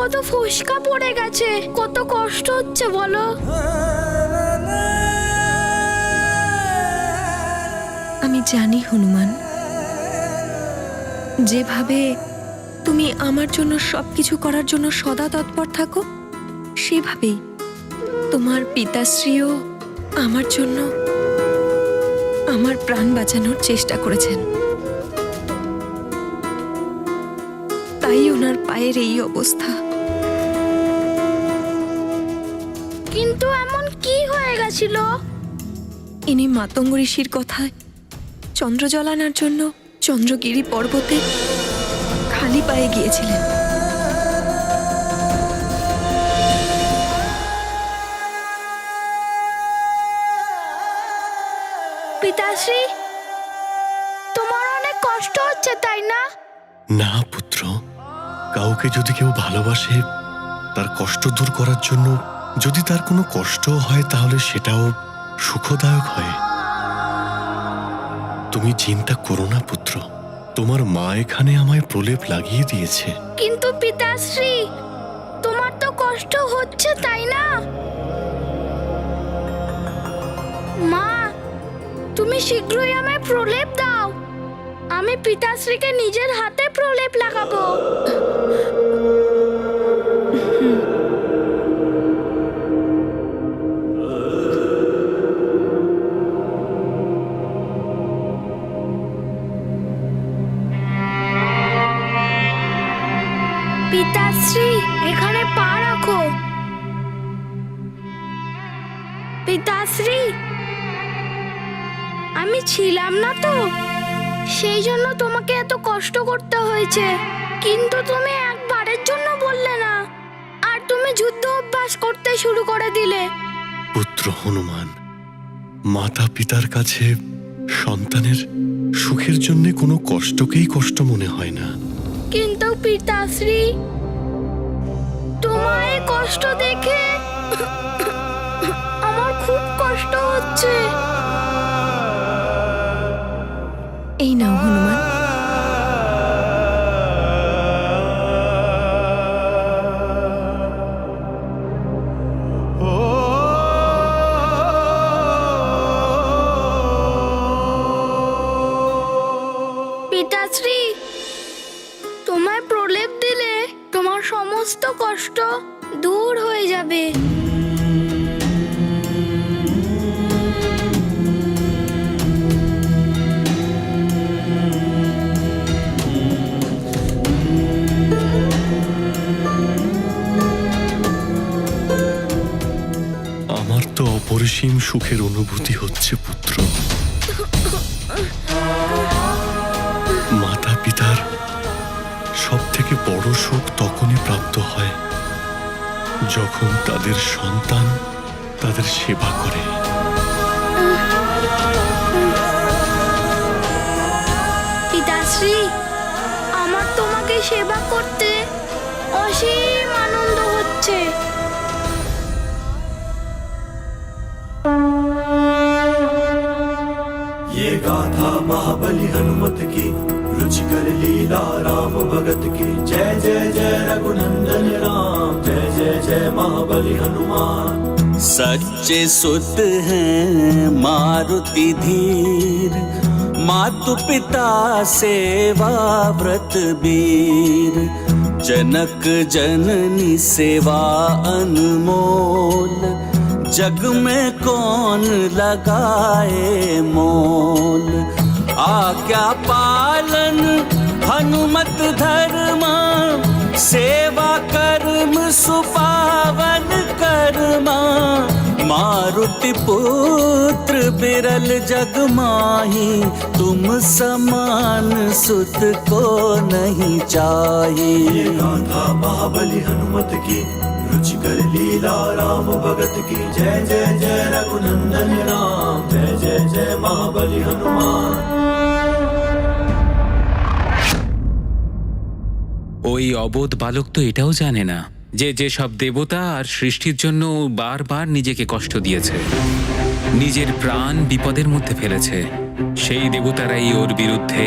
কত ফোসকা পড়ে গেছে, কত কষ্ট হচ্ছে বলো। আমি জানি হনুমান, যেভাবে তুমি আমার জন্য সবকিছু করার জন্য সদা তৎপর থাকো, সেভাবেই তোমার পিতাশ্রীও আমার জন্য আমার প্রাণ বাঁচানোর চেষ্টা করেছেন। তাই ওনার পায়ের এই অবস্থা। কিন্তু এমন কি হয়ে গেছিল? ইনি মাতঙ্গ ঋষির কথায় চন্দ্র জ্বলানোর জন্য চন্দ্রগিরি পর্বতে খালি পায়ে গিয়েছিলেন। পিতাশ্রী, তোমার অনেক কষ্ট হচ্ছে তাই না? না পুত্র, কাউকে যদি কেউ ভালোবাসে, তার কষ্ট দূর করার জন্য যদি তার কোনো কষ্ট হয়, তাহলে সেটাও সুখদায়ক হয়। তুমি চিন্তা করো না পুত্র, তোমার মা এখানে আমায় প্রলেপ লাগিয়ে দিয়েছে। কিন্তু পিতাশ্রী, তোমার তো কষ্ট হচ্ছে তাই না? মা, তুমি শীঘ্রই আমায় প্রলেপ দাও। আমি পিতাশ্রীকে নিজের হাতে প্রলেপ লাগাবো। পিতাশ্রী, এখানে পা রাখো। পিতাশ্রী, আমি ছিলাম না তো, সেই জন্য তোমাকে এত কষ্ট করতে হয়েছে। কিন্তু তুমি একবারের জন্য বললে না, আর তুমি যুদ্ধ অভ্যাস করতে শুরু করে দিলে। পুত্র হনুমান, মাতা পিতার কাছে সন্তানের সুখের জন্য কোনো কষ্টকেই কষ্ট মনে হয় না। কিন্তু পিতাশ্রী, তোমার এই কষ্ট দেখে আমার খুব কষ্ট হচ্ছে। এই নাও হনুমান। পিতাশ্রী, তোমায় প্রলেপ দিলে তোমার সমস্ত কষ্ট দূর হয়ে যাবে। আমার তো অপরিসীম সুখের অনুভূতি হচ্ছে পুত্র। মাতা পিতার সব থেকে বড় সুখ তখনই প্রাপ্ত হয় যখন তাদের সন্তান তাদের সেবা করে। পিতাশ্রী, আমার তোমাকে সেবা করতে অসীম আনন্দ হচ্ছে। ये गाथा महाबली हनुमत की, रुचिकर लीला राम भगत की। जय जय जय रघुनंदन राम, जय जय जय महाबली हनुमान। सच्चे सुत हैं मारुति धीर, मातु पिता सेवा व्रत वीर। जनक जननी सेवा अनमोल, जग में कौन लगाए मोल। आज्ञा पालन हनुमत धर्मा, सेवा कर्म सुपावन कर्मा। मारुति पुत्र बिरल जग माही, तुम समान सुत को नहीं चाहिए। ये गाथा महाबली हनुमत की, रुचिकर लीला राम भगत की। जय जय जय रघुनंदन राम, जय जय जय महाबली हनुमान। ওই অবোধ বালক তো এটাও জানে না যে যেসব দেবতা আর সৃষ্টির জন্য বারবার নিজেকে কষ্ট দিয়েছে, নিজের প্রাণ বিপদের মধ্যে ফেলেছে, সেই দেবতারাই ওর বিরুদ্ধে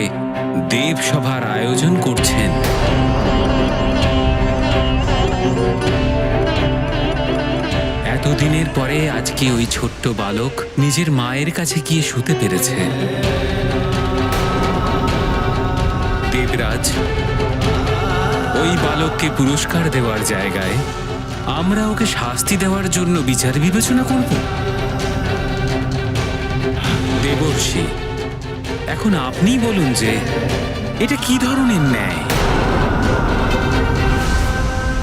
দেবসভার আয়োজন করছেন। এতদিনের পরে আজকে ওই ছোট্ট বালক নিজের মায়ের কাছে গিয়ে শুতে পেরেছে। দেবরাজ, ওই বালককে পুরস্কার দেওয়ার জায়গায় আমরা ওকে শাস্তি দেওয়ার জন্য বিচার বিবেচনা করব। দেবর্ষি, এখন আপনি বলুন যে এটা কি ধরনের ন্যায়?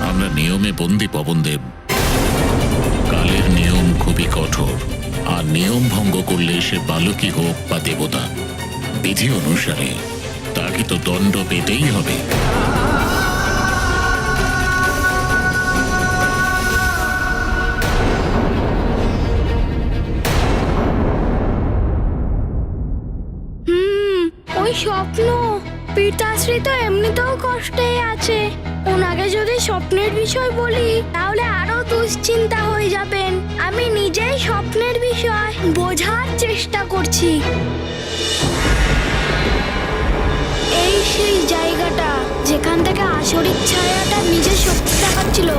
আমরা নিয়মে বন্দী পবনদেব। কালের নিয়ম খুবই কঠোর, আর নিয়ম ভঙ্গ করলে সে বালকই হোক বা দেবতা, বিধি অনুসারে তাকে তো দণ্ড পেতেই হবে। ওই স্বপ্ন, পিতাশ্রী তো এমনিতেও কষ্টে আছে। ওনাকে যদি স্বপ্নের বিষয় বলি তাহলে আরো দুশ্চিন্তা হয়ে যাবেন। আমি নিজেই স্বপ্নের বিষয় বোঝার চেষ্টা করছি। এই সেই জায়গাটা যেখান থেকে আসরিক ছায়াটা নিজের শক্তি দেখাচ্ছিল।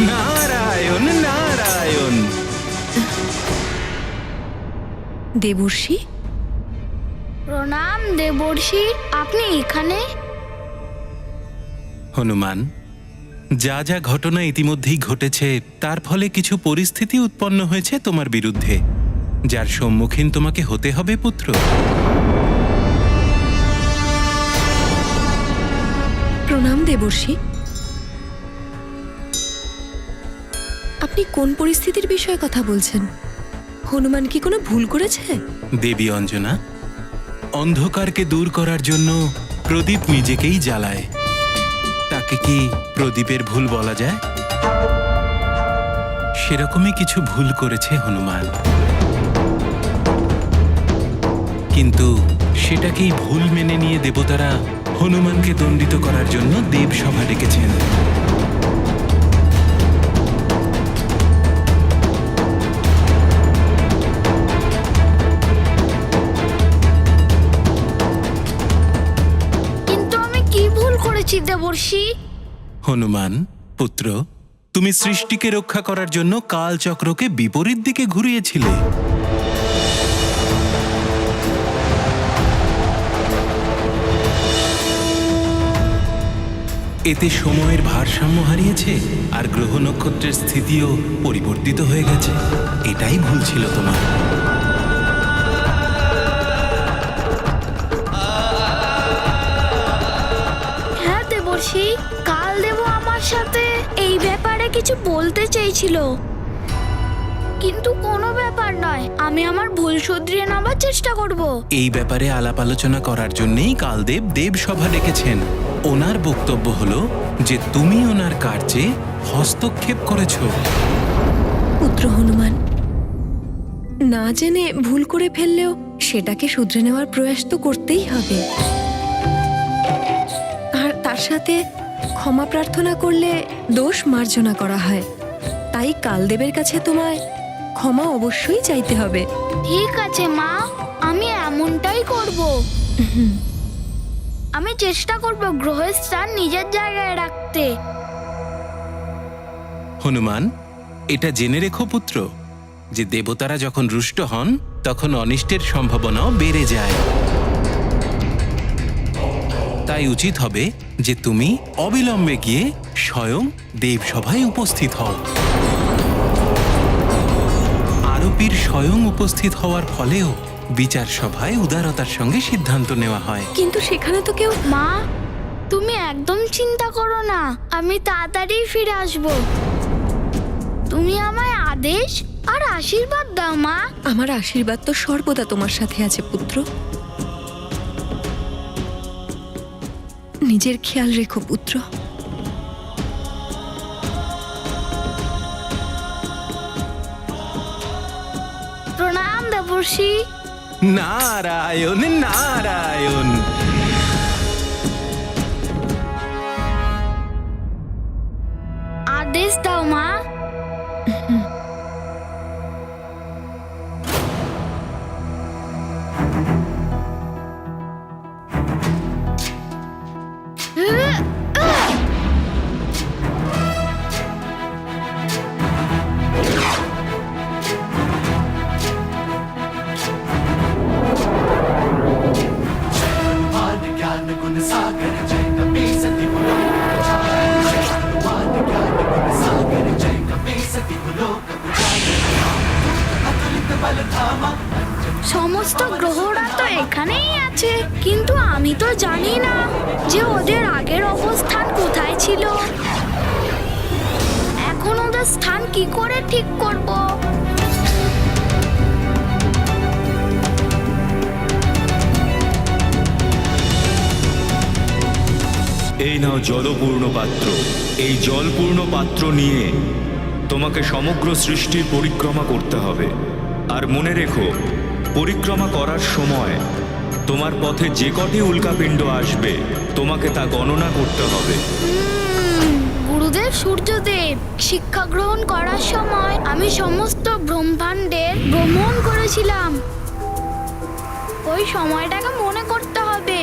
নারায়ণ নারায়ণ। দেবর্ষি, প্রণাম দেবর্ষি, আপনি এখানে? হনুমান, যা যা ঘটনা ইতিমধ্যেই ঘটেছে তার ফলে কিছু পরিস্থিতি উৎপন্ন হয়েছে তোমার বিরুদ্ধে, যার সম্মুখীন তোমাকে হতে হবে পুত্র। প্রণাম দেবর্ষি। আপনি কোন পরিস্থিতির বিষয়ে কথা বলছেন? হনুমান কি কোনো ভুল করেছে? দেবী অঞ্জনা, অন্ধকারকে দূর করার জন্য প্রদীপ নিজেকেই জ্বালায়। তাকে কি প্রদীপের ভুল বলা যায়? সেরকমই কিছু ভুল করেছে হনুমান, কিন্তু সেটাকেই ভুল মেনে নিয়ে দেবতারা হনুমানকে দণ্ডিত করার জন্য দেবসভা ডেকেছেন। কিন্তু আমি কি ভুল করেছি দেবর্ষি? হনুমান পুত্র, তুমি সৃষ্টিকে রক্ষা করার জন্য কালচক্রকে বিপরীত দিকে ঘুরিয়েছিলে। এতে সময়ের ভারসাম্য হারিয়েছে আর গ্রহ নক্ষত্রের স্থিতিও পরিবর্তিত হয়ে গেছে। এটাই ভুল ছিল তোমার। হ্যাঁ দেবর্ষি, কাল দেব আমার সাথে এই ব্যাপারে কিছু বলতে চেয়েছিল, কিন্তু কোনো ব্যাপার নয়, আমি আমার ভুল শুধরিয়ে নেবার চেষ্টা করব। এই ব্যাপারে আলাপ আলোচনা করার জন্যই কালদেব দেবসভা ডেকেছেন। ওনার বক্তব্য হলো যে তুমি ওনার কার্যে হস্তক্ষেপ করেছো। পুত্র হনুমান, না জেনে ভুল করে ফেললেও সেটাকে শুধরে নেওয়ার প্রয়াস তো করতেই হবে। আর তার সাথে ক্ষমা প্রার্থনা করলে দোষ মার্জনা করা হয়। তাই কালদেবের কাছে তোমায় ক্ষমা অবশ্যই চাইতে হবে। ঠিক আছে মা, আমি এমনটাই করব। আমি চেষ্টা করব গ্রহের স্থান নিজের জায়গায় রাখতে। হনুমান, এটা জেনে রেখো পুত্র যে দেবতারা যখন রুষ্ট হন তখন অনিষ্টের সম্ভাবনাও বেড়ে যায়। তাই উচিত হবে যে তুমি অবিলম্বে গিয়ে স্বয়ং দেবসভায় উপস্থিত হও। আরোপীর স্বয়ং উপস্থিত হওয়ার ফলেও বিচার সভায় উদারতার সঙ্গে সিদ্ধান্ত নেওয়া হয়। কিন্তু সেখানে তো কেউ। মা, তুমি একদম চিন্তা করো না, আমি তাড়াতাড়ি ফিরে আসব। তুমি আমায় আদেশ আর আশীর্বাদ দাও মা। আমার আশীর্বাদ তো সর্বদা তোমার সাথে আছে পুত্র। নিজের খেয়াল রেখো পুত্র। প্রণাম দেবর্ষি। নারায়ণ নারায়ণ। আদেশ দাও মা। আছে, কিন্তু আমি তো জানি না যে ওদের আগের অবস্থান কোথায় ছিল। এখন ওদের স্থান কি করে ঠিক করব? এই নাও জলপূর্ণ পাত্র। এই জলপূর্ণ পাত্র নিয়ে তোমাকে সমগ্র সৃষ্টির পরিক্রমা করতে হবে। আর মনে রেখো, পরিক্রমা করার সময় তোমার পথে যে কটি উল্কাপিণ্ড আসবে তোমাকে তা গণনা করতে হবে। গুরুদেব সূর্যদেব, শিক্ষা গ্রহণ করার সময় আমি সমস্ত ব্রহ্মাণ্ডের ভ্রমণ করেছিলাম। ওই সময়টাকে মনে করতে হবে,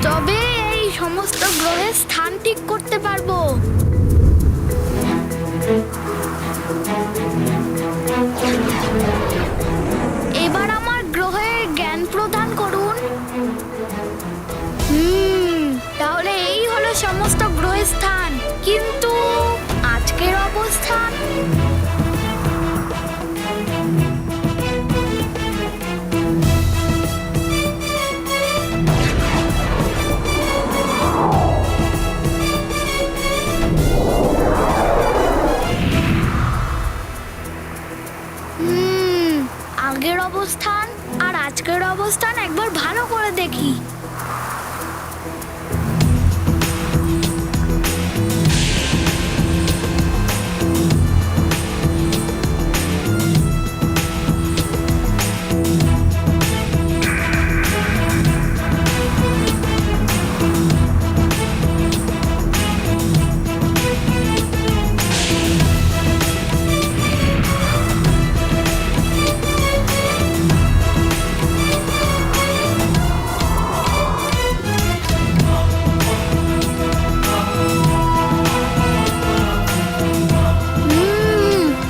তবে এই সমস্ত গ্রহের স্থান ঠিক করতে পারবো। এবার আমার গ্রহের জ্ঞান প্রদান করুন। তাহলে এই হলো সমস্ত গ্রহের স্থান, কিন্তু আজকের অবস্থান। আগের অবস্থান আর আজকের অবস্থান একবার ভালো করে দেখি।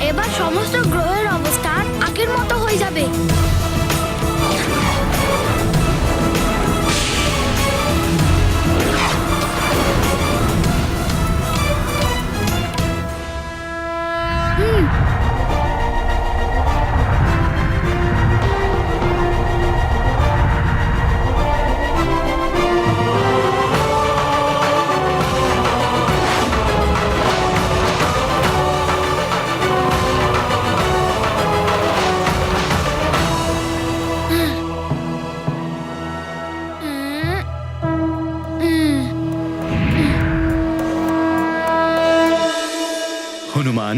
এবার সমস্ত গ্রহের অবস্থান আগের মতো হয়ে যাবে। হনুমান,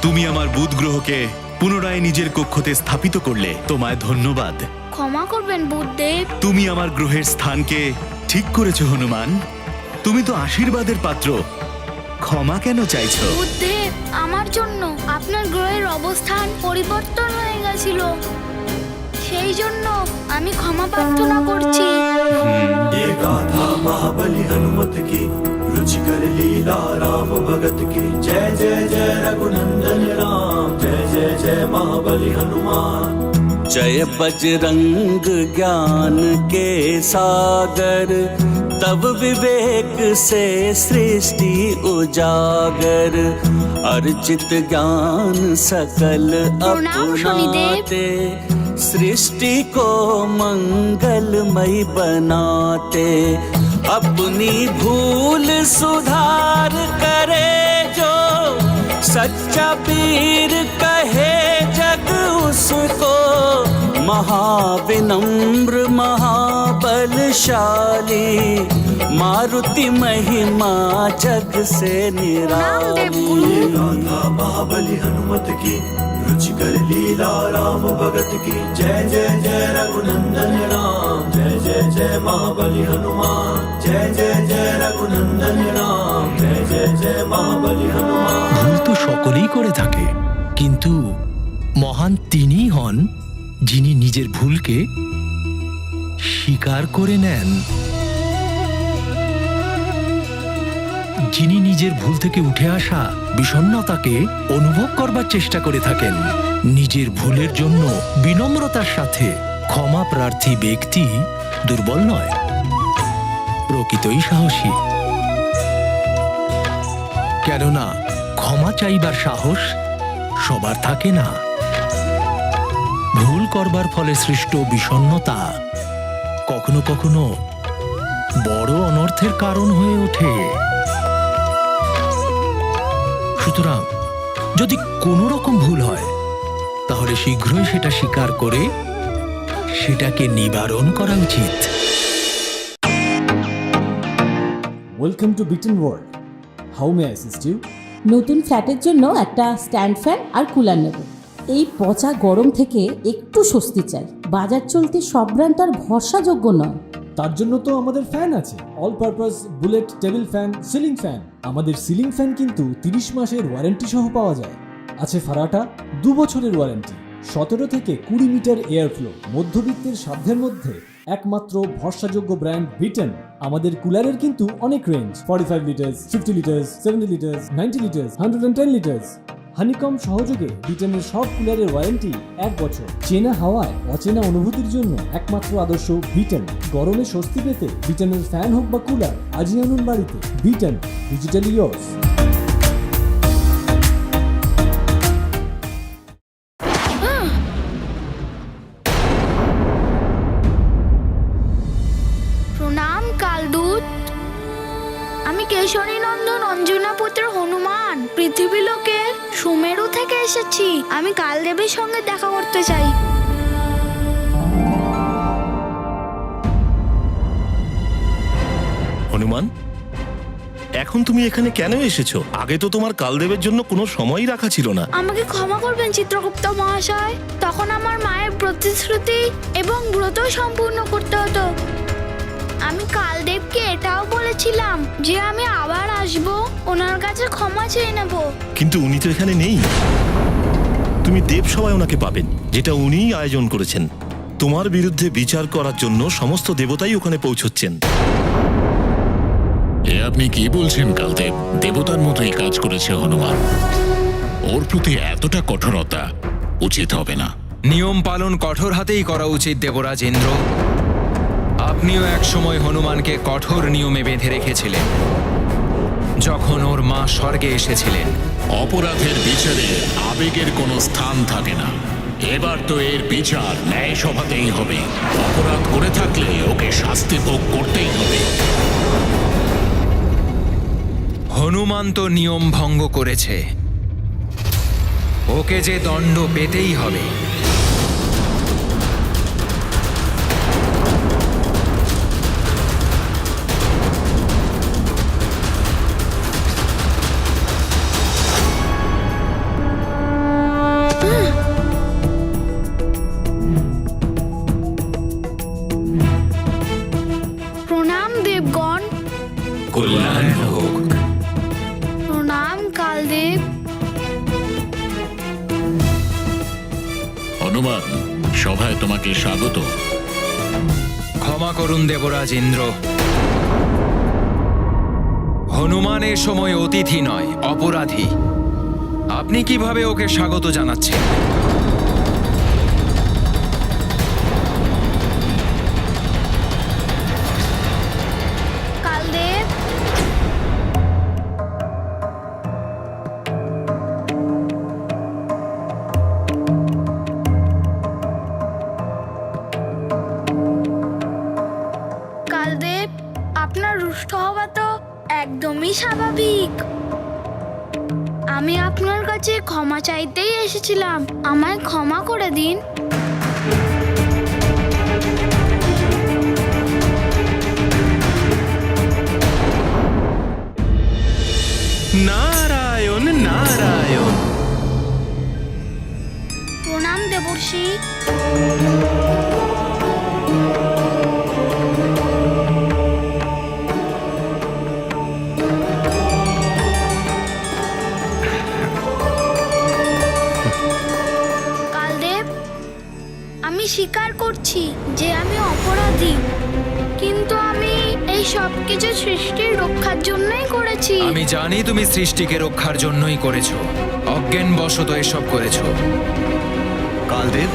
তুমি আমার বুধ গ্রহকে পুনরায় নিজের কক্ষতে স্থাপিত করলে, তোমায় ধন্যবাদ। ক্ষমা করবেন বুদ্ধদেব। তুমি আমার গ্রহের স্থানকে ঠিক করেছো হনুমান। তুমি তো আশীর্বাদের পাত্র, ক্ষমা কেন চাইছো? বুদ্ধদেব, আমার জন্য আপনার গ্রহের অবস্থান পরিবর্তন হয়ে গেছিল, সেই জন্য আমি ক্ষমা প্রার্থনা করছি। ये गाथा महाबली हनुमत की, रुचिकर लीला राम भगत की। जय जय जय रघुनंदन राम, जय जय जय महाबली हनुमान। जय बजरंग ज्ञान के सागर, तब विवेक से सृष्टि उजागर। अर्चित ज्ञान सकल प्रणाम शनिदेव। अपनाते, सृष्टि को मंगलमय बनाते। अपनी भूल सुधार करे जो, सच्चा वीर कहे जग उसको। महाविनम्र महाबलशाली, मारुति महिमा जग से निराली। ये गाथा महाबली हनुमत की, रुचिकर लीला राम भगत की। जय जय जय रघुनंदन राम, जय जय जय महाबली हनुमान। जय जय जय रघुनंदन राम, जय जय जय महाबली हनुमान। ভুল তো সকলেই করে থাকে, কিন্তু মহান তিনিই হন যিনি নিজের ভুলকে স্বীকার করে নেন, যিনি নিজের ভুল থেকে উঠে আসা বিষণ্ণতাকে অনুভব করবার চেষ্টা করে থাকেন। নিজের ভুলের জন্য বিনম্রতার সাথে ক্ষমা প্রার্থী ব্যক্তি দুর্বল নয়, প্রকৃতই সাহসী। কেননা ক্ষমা চাইবার সাহস সবার থাকে না। ভুল করবার ফলে সৃষ্ট বিষণ্ণতা কখনো কখনো বড় অনর্থের কারণ হয়ে ওঠে। সুতরাং যদি কোনো রকম ভুল হয় তাহলে শীঘ্রই সেটা স্বীকার করে সেটাকে নিবারণ করা উচিত। Welcome to bitten world. How may I assist you? নতুন ফ্ল্যাটের জন্য একটা স্ট্যান্ড ফ্যান আর কুলার নেব। এই পচা গরম থেকে একটু স্বস্তি চাই। বাজার চলতে সব ব্র্যান্ড আর ভরসাযোগ্য নয়। তার জন্য তো আমাদের ফ্যান আছে, all purpose bullet table fan, ceiling fan. আমাদের সিলিং ফ্যান কিন্তু 30 মাসের ওয়ারেন্টি সহ পাওয়া যায়। আছে ফারাটা 2 বছরের ওয়ারেন্টি, 17 থেকে 20 মিটার এয়ার ফ্লো, মধ্যবিত্তের সাধ্যের মধ্যে একমাত্র ভরসাযোগ্য ব্র্যান্ড বিটেন। আমাদের কুলারের কিন্তু অনেক range, 45 litres, 50 litres, 70 litres, 90 litres, 110 litres. Honeycomb সহযোগে বিটেনের সব কুলারের ওয়ারেন্টি 1 বছর। চেনা হাওয়ায় অচেনা অনুভূতির জন্য একমাত্র আদর্শ বিটেন। গরমে স্বস্তি পেতে বিটেনের ফ্যান হোক বা কুলার আজই আনুন বাড়িতে। Beaten, digitally yours. প্রণাম কালদূত। আমি কেশরী নন্দন অঞ্জনা পুত্র হনুমান পৃথিবী লোকের সুমেরু থেকে এসেছি। আমি কালদেবের সঙ্গে দেখা করতে চাই। হনুমান, এখন তুমি এখানে কেন এসেছো? আগে তো তোমার কালদেবের জন্য কোনো সময়ই রাখা ছিল না। আমাকে ক্ষমা করবেন চিত্রগুপ্ত মহাশয়, তখন আমার মায়ের প্রতিশ্রুতি এবং ব্রত সম্পূর্ণ করতে হতো। আমি কালদেবকে এটাও বলেছিলাম যে আমি আবার আসব, ওনার কাছে ক্ষমা চেয়ে নেব। কিন্তু উনি তো এখানে নেই। তুমি দেবসভায় ওনাকে পাবেন, যেটা উনিই আয়োজন করেছেন। তোমার বিরুদ্ধে বিচার করার জন্য সমস্ত দেবতাই ওখানে পৌঁছচ্ছেন। এ আপনি কি বলছেন কালদেব? দেবতার মতোই কাজ করেছে হনুমান। ওর প্রতি এতটা কঠোরতা উচিত হবে না। নিয়ম পালন কঠোর হাতেই করা উচিত দেবরাজ ইন্দ্র। আপনিও এক সময় হনুমানকে কঠোর নিয়মে বেঁধে রেখেছিলেন যখন ওর মা স্বর্গে এসেছিলেন। অপরাধের বিচারে আবেগের কোনো স্থান থাকে না। এবার তো এর বিচার ন্যায় সভাতেই হবে। অপরাধ করে থাকলে ওকে শাস্তি ভোগ করতেই হবে। হনুমান তো নিয়ম ভঙ্গ করেছে, ওকে যে দণ্ড পেতেই হবে। প্রণাম দেবগণ। কল্যাণ হোক। প্রণাম কালদেব। হনুমান, সভায় তোমাকে স্বাগত। ক্ষমা করুন দেবরাজ ইন্দ্র। হনুমান এ সময় অতিথি নয়, অপরাধী। আপনি কিভাবে ওকে স্বাগত জানাচ্ছেন? কালদেব, কালদেব, আপনার রুষ্ট হওয়া তো একদমই স্বাভাবিক। আমি আপনার কাছে ক্ষমা চাইতেই এসেছিলাম, আমায় ক্ষমা করে দিন। নারায়ণ নারায়ণ। প্রণাম দেবর্ষি। কালদেব, আমি স্বীকার করছি যে আমি অপরাধী, কিন্তু আমি এই সব কিছু সৃষ্টির রক্ষার জন্যই করেছি। আমি জানি তুমি সৃষ্টিকে রক্ষার জন্যই করেছো, অজ্ঞান বশত এসব করেছো। কালদেব,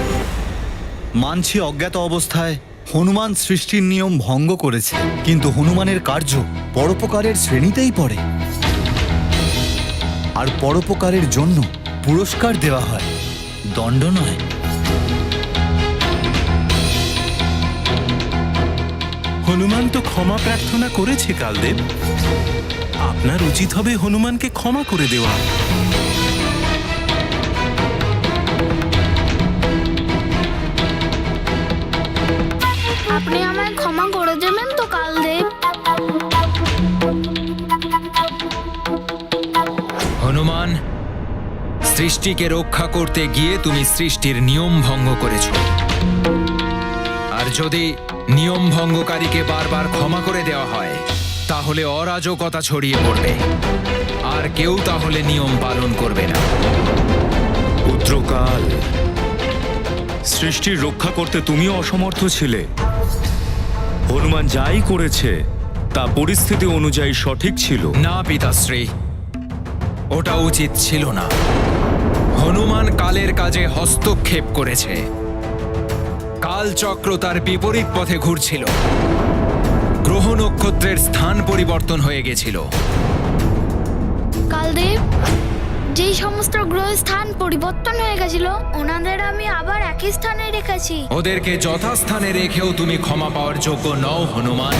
মানছি অজ্ঞাত অবস্থায় হনুমান সৃষ্টির নিয়ম ভঙ্গ করেছে, কিন্তু হনুমানের কার্য পরোপকারের শ্রেণীতেই পড়ে। আর পরোপকারের জন্য পুরস্কার দেওয়া হয়, দণ্ড নয়। হনুমান তো ক্ষমা প্রার্থনা করেছে কালদেব। আপনার উচিত হবে হনুমানকে ক্ষমা করে দেওয়া। আপনি আমায় ক্ষমা করে দেবেন তো কালদেব? হনুমান, সৃষ্টিকে রক্ষা করতে গিয়ে তুমি সৃষ্টির নিয়ম ভঙ্গ করেছ। আর যদি নিয়ম ভঙ্গকারীকে বারবার ক্ষমা করে দেওয়া হয় তাহলে অরাজকতা ছড়িয়ে পড়বে, আর কেউ তাহলে নিয়ম পালন করবে না। পুত্রকাল, সৃষ্টির রক্ষা করতে তুমিও অসমর্থ ছিলে। হনুমান যাই করেছে তা পরিস্থিতি অনুযায়ী সঠিক ছিল। না পিতাশ্রী, ওটা উচিত ছিল না। হনুমান কালের কাজে হস্তক্ষেপ করেছে। কালচক্র তার বিপরীত পথে ঘুরছিল, গ্রহ নক্ষত্রের স্থান পরিবর্তন হয়ে গেছিল। কালদেব, যেই সমস্ত গ্রহের স্থান পরিবর্তন হয়ে গেছিল ওনাদের আমি আবার একই স্থানে রেখেছি। ওদেরকে যথাস্থানে রেখেও তুমি ক্ষমা পাওয়ার যোগ্য নও হনুমান।